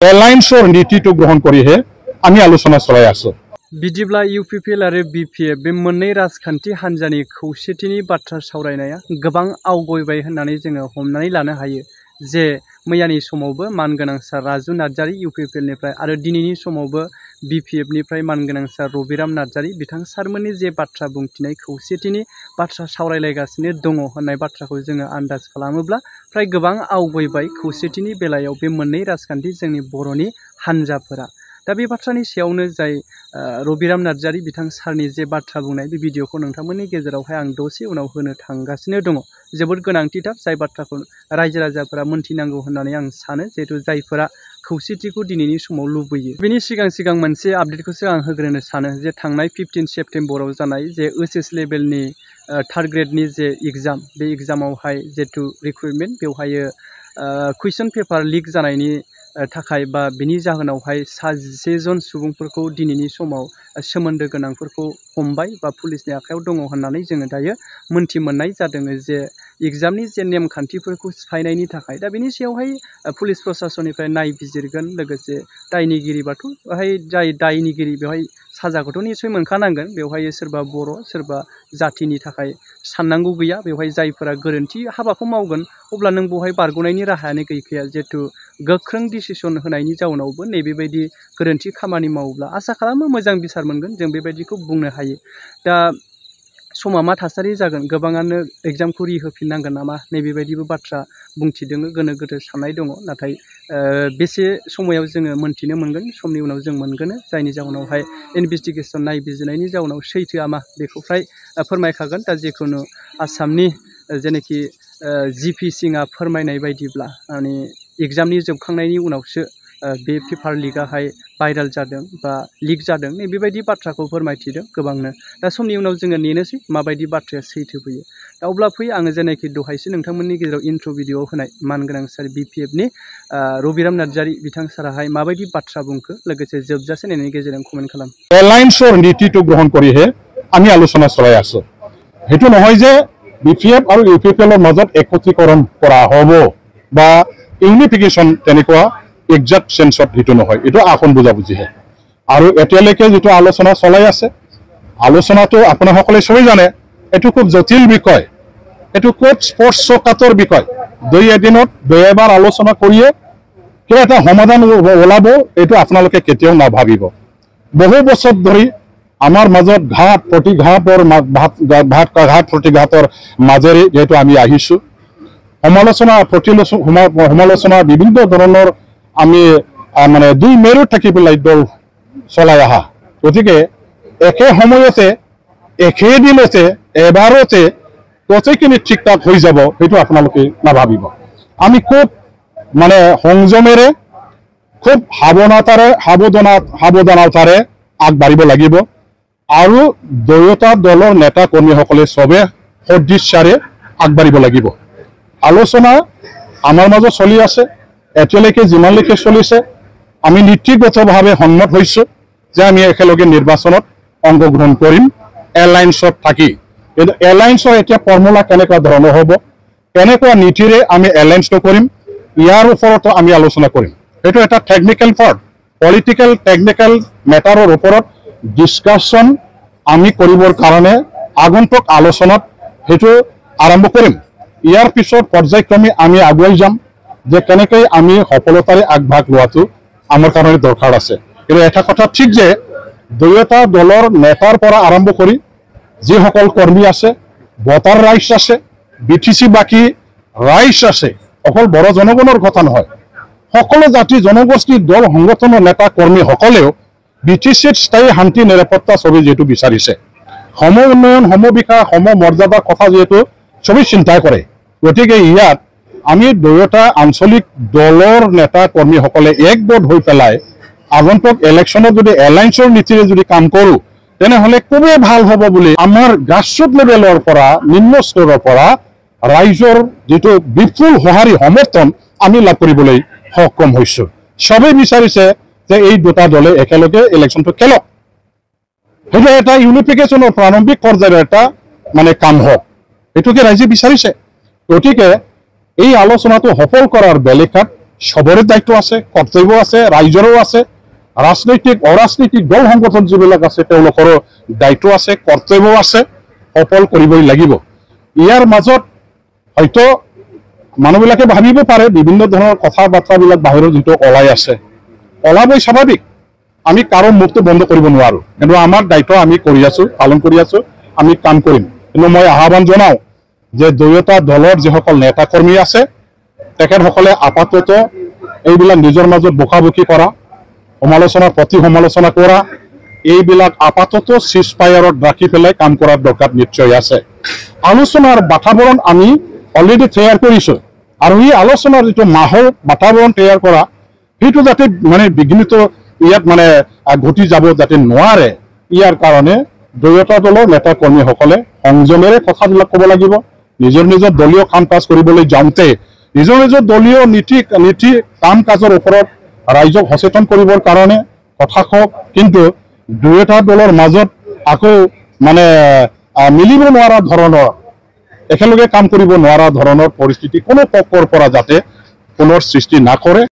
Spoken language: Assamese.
এলায়েন্সৰ নীতিটো গ্ৰহণ কৰিহে আমি আলোচনা চলাই আছো। बिदिब्ला इउपिपिएल आरो बिपिएफ बे मोननै राजखान्थि हान्जानि खौसेथिनि बाथ्रा सावरायनाया गोबां आवगायबाय होननानै जोङो हमनानै लानो हायो जे मैयानि समावबो मानगोनां सार राजु नार्जारी इउपिपिएलनिफ्राय आरो दिनैनि समावबो बिपिएफनिफ्राय मानगोनां सार रबिराम नार्जारी बिथां सारमोननि जे बाथ्रा बुंथिनाय खौसेथिनि बाथ्रा सावरायलायगासिनो दङ होननाय बाथ्राखौ जोङो आन्दाज खालामोब्ला फ्राय गोबां आवगायबाय खौसेथिनि बेलायाव बे मोननै राजखान्थि जोंनि बर'नि हान्जाफोरा। दा बे बाथ्रानि सायावनो जाय रबिराम नार्जारी बिथां सारनि जे बाथ्रा बुंनाय बे भिडिअखौ नोंथांमोननि गेजेरावहाय आं दसे उनाव होनो थांगासिनो दङ। जोबोद गोनांथिथार जाय बाथ्राखौ रायजो राजाफोरा मोनथिनांगौ होननानै आं सानो, जिहेतु जायफोरा खौसेथिखौ दिनैनि समाव लुबैयो। बेनि सिगां मोनसे आपडेटखौसो आं होग्रोनो सानो जे थांनाय 15 सेप्तेम्बराव जानाय जे ओइचएस लेभेलनि थार्ड ग्रेडनि जे एग्जाम, बे एग्जामावहाय जिहेतु रिक्रुटमेन्ट बेवहाय कुइसन पेपार लिक जानायनि थाखाय बा बिनि जाहोनावहाय 11 जन सुबुंफोरखौ दिनैनि समाव सोमोन्दो गोनांफोरखौ हमबाय बा पुलिसनि आखायाव दङ होननानै जोङो दायो मोनथि मोननाय जादों जे एग्जामनि जे नेमखान्थिफोरखौ सिफायनायनि थाखाय। दा बेनि सायावहाय पुलिस प्रशासननिफ्राय नायबिजिरगोन, लोगोसे दायनिगिरिबाथ' बेवहाय जाय दायनिगिरि बेवहाय साजाखौथ' निसय मोनखानांगोन। बेवहाय सोरबा बर' सोरबा जाथिनि थाखाय साननांगौ गैया। बेवहाय जायफोरा गोरोन्थि हाबाखौ मावगोन अब्ला नों बेवहाय बारग'नायनि राहायानो गैखाया, जिहेतु गोख्रों डिसिसन होनायनि जाउनावबो नैबेबायदि गोरोन्थि खामानि मावोब्ला आसा खालामो मोजां बिसार मोनगोन, जों बेबायदिखौ बुंनो हायो। दा समा मा थासारि जागोन, गोबाङानो एग्जामखौ रिहोफिननांगोन नामा नैबेबायदिबो बाथ्रा बुंथिदों, गोनो गोथो साननाय दङ। नाथाय बेसे समायाव जोङो मोनथिनो मोनगोन, समनि उनाव जों मोनगोन, जायनि जाउनावहाय इनभेस्टिगेसन नायबिजिरनायनि जाउनाव सैथोआ मा बेखौ फ्राय फोरमायखागोन। दा जिखुनु आसामनि जेनाखि जिपि सिंआ फोरमायनाय बायदिब्ला माने एग्जामनि जोबखांनायनि उनावसो बे पेपार लिकआहाय भाइराल जादों बा लिक जादों, बेबायदि बाथ्राखौ फोरमायथिदों गोबांनो। दा समनि उनाव जोङो नेनोसै माबायदि बाथ्राया सैथो फैयो। दा अब्ला फैयो आङो जेनाखि दहायसो नोंथांमोननि गेजेराव इन्ट्र' भिडिअ'आव होनाय मानगोनां सार बिपिएफनि रबिराम नार्जारी बिथां साराहाय माबायदि बाथ्रा बुंखो, लोगोसे जोबजासे नायनायनि गेजेरजों कमेन्ट खालाम। এলায়েন্সৰ নীতিটো গ্ৰহণ কৰিহে আমি আলোচনা চলাই আছো। সেইটো নহয় যে বিপিএফ আৰু ইউপিপিএলৰ মাজত একত্ৰীকৰণ কৰা হ'ব বা ইউনিফিকেশ্যন তেনেকুৱা একজাক্ট চেঞ্চত সেইটো নহয়, এইটো আসন বুজাবুজিহে। আৰু এতিয়ালৈকে যিটো আলোচনা চলাই আছে, আলোচনাটো আপোনাসকলে চবেই জানে এইটো খুব জটিল বিষয়, এইটো খুব স্পৰ্শকাতৰ বিষয়। দুই এদিনত দুই এবাৰ আলোচনা কৰিয়ে কিবা এটা সমাধান ওলাব, এইটো আপোনালোকে কেতিয়াও নাভাবিব। বহু বছৰ ধৰি আমাৰ মাজত ঘাট প্ৰতিঘাতৰ মাজেৰে যিহেতু আমি আহিছোঁ, সমালোচনা বিভিন্ন ধৰণৰ আমি মানে দুই মেৰু থাকি পেলাই দল চলাই অহা। গতিকে একে সময়তে একেদিনতে এবাৰতে গোটেইখিনি ঠিক ঠাক হৈ যাব সেইটো আপোনালোকে নাভাবিব। আমি খুব মানে সংযমেৰে খুব সাৱধানতাৰে আগবাঢ়িব লাগিব আৰু দুয়োটা দলৰ নেতা কৰ্মীসকলে চবে সদিচ্ছাৰে আগবাঢ়িব লাগিব। আলোচনা আমাৰ মাজত চলি আছে, এতিয়ালৈকে যিমানলৈকে চলিছে আমি নীতিগতভাৱে সন্মত হৈছোঁ যে আমি একেলগে নিৰ্বাচনত অংশগ্ৰহণ কৰিম এলায়েন্সত থাকি। কিন্তু এলায়েন্সৰ এতিয়া ফৰ্মুলা কেনেকুৱা ধৰণৰ হ'ব, কেনেকুৱা নীতিৰে আমি এলায়েন্সটো কৰিম, ইয়াৰ ওপৰতো আমি আলোচনা কৰিম। সেইটো এটা টেকনিকেল পাৰ্ট, পলিটিকেল টেকনিকেল মেটাৰৰ ওপৰত ডিছকাশ্যন আমি কৰিবৰ কাৰণে আগন্তুক আলোচনাত সেইটো আৰম্ভ কৰিম। ইয়াৰ পিছত পৰ্যায়ক্ৰমে আমি আগুৱাই যাম যে কেনেকৈ আমি সফলতাৰে আগভাগ লোৱাটো আমাৰ কাৰণে দৰকাৰ আছে। কিন্তু এটা কথা ঠিক যে দুয়োটা দলৰ নেতাৰ পৰা আৰম্ভ কৰি যিসকল কৰ্মী আছে, ভোটাৰ ৰাইজ আছে, BTC বাকী ৰাইজ আছে, অকল বড়ো জনগণৰ কথা নহয়, সকলো জাতি জনগোষ্ঠীৰ দল সংগঠনৰ নেতা কৰ্মীসকলেও BTCত স্থায়ী শান্তি নিৰাপত্তা চবেই যিহেতু বিচাৰিছে, সম উন্নয়ন সম বিকাশ সম মৰ্যাদাৰ কথা যিহেতু চবেই চিন্তা কৰে। গতিকে ইয়াত আমি দুয়োটা আঞ্চলিক দলৰ নেতা কৰ্মীসকলে একগোট হৈ পেলাই আগন্তুক ইলেকশ্যনত যদি এলায়েন্সৰ নীতিৰে যদি কাম কৰোঁ তেনেহ'লে খুবেই ভাল হ'ব বুলি আমাৰ গ্ৰাছৰুট লেভেলৰ পৰা নিম্ন স্তৰৰ পৰা ৰাইজৰ যিটো বিপুল সঁহাৰি সমৰ্থন আমি লাভ কৰিবলৈ সক্ষম হৈছোঁ। চবেই বিচাৰিছে যে এই দুটা দলে একেলগে ইলেকশ্যনটো খেলক, সেইটো এটা ইউনিফিকেশ্যনৰ প্ৰাৰম্ভিক পৰ্যায়ৰ এটা মানে কাম হওক, এইটোকে ৰাইজে বিচাৰিছে। গতিকে এই আলোচনাটো সফল কৰাৰ বেলেকাত সবৰে দায়িত্ব আছে, কৰ্তব্য আছে, ৰাইজৰো আছে, ৰাজনৈতিক অৰাজনৈতিক দল সংগঠন যিবিলাক আছে তেওঁলোকৰো দায়িত্ব আছে, কৰ্তব্য আছে, সফল কৰিবই লাগিব। ইয়াৰ মাজত হয়তো মানুহবিলাকে ভাবিব পাৰে বিভিন্ন ধৰণৰ কথা বাৰ্তাবিলাক বাহিৰত যিটো ওলাই আছে, ওলাবই স্বাভাৱিক। আমি কাৰো মুখটো বন্ধ কৰিব নোৱাৰোঁ, কিন্তু আমাৰ দায়িত্ব আমি কৰি আছোঁ, পালন কৰি আছোঁ, আমি কাম কৰিম। কিন্তু মই আহ্বান জনাওঁ যে দুয়োটা দলৰ যিসকল নেতা কৰ্মী আছে তেখেতসকলে আপাতত এইবিলাক নিজৰ মাজত বকাবকি কৰা, সমালোচনা প্ৰতি সমালোচনা কৰা, এইবিলাক আপাতত চিজ ফায়াৰত ৰাখি পেলাই কাম কৰাৰ দৰকাৰ নিশ্চয় আছে। আলোচনাৰ বাতাবৰণ আমি অলৰেডি তৈয়াৰ কৰিছোঁ, আৰু এই আলোচনাৰ যিটো মাহৰ বাতাবৰণ তৈয়াৰ কৰা সেইটো যাতে মানে বিঘ্নিত ইয়াত মানে ঘটি যাব যাতে নোৱাৰে, ইয়াৰ কাৰণে দুয়োটা দলৰ নেতা কৰ্মীসকলে সংযমেৰে কথাবিলাক ক'ব লাগিব। নিজৰ নিজৰ দলীয় কাম কাজ কৰিবলৈ যাওঁতে নিজৰ নিজৰ দলীয় নীতি কাম কাজৰ ওপৰত ৰাইজক সচেতন কৰিবৰ কাৰণে কথা কওক, কিন্তু দুয়োটা দলৰ মাজত আকৌ মানে মিলিব নোৱাৰা ধৰণৰ, একেলগে কাম কৰিব নোৱাৰা ধৰণৰ পৰিস্থিতি কোনো পক্ষৰ পৰা যাতে পুনৰ সৃষ্টি নকৰে।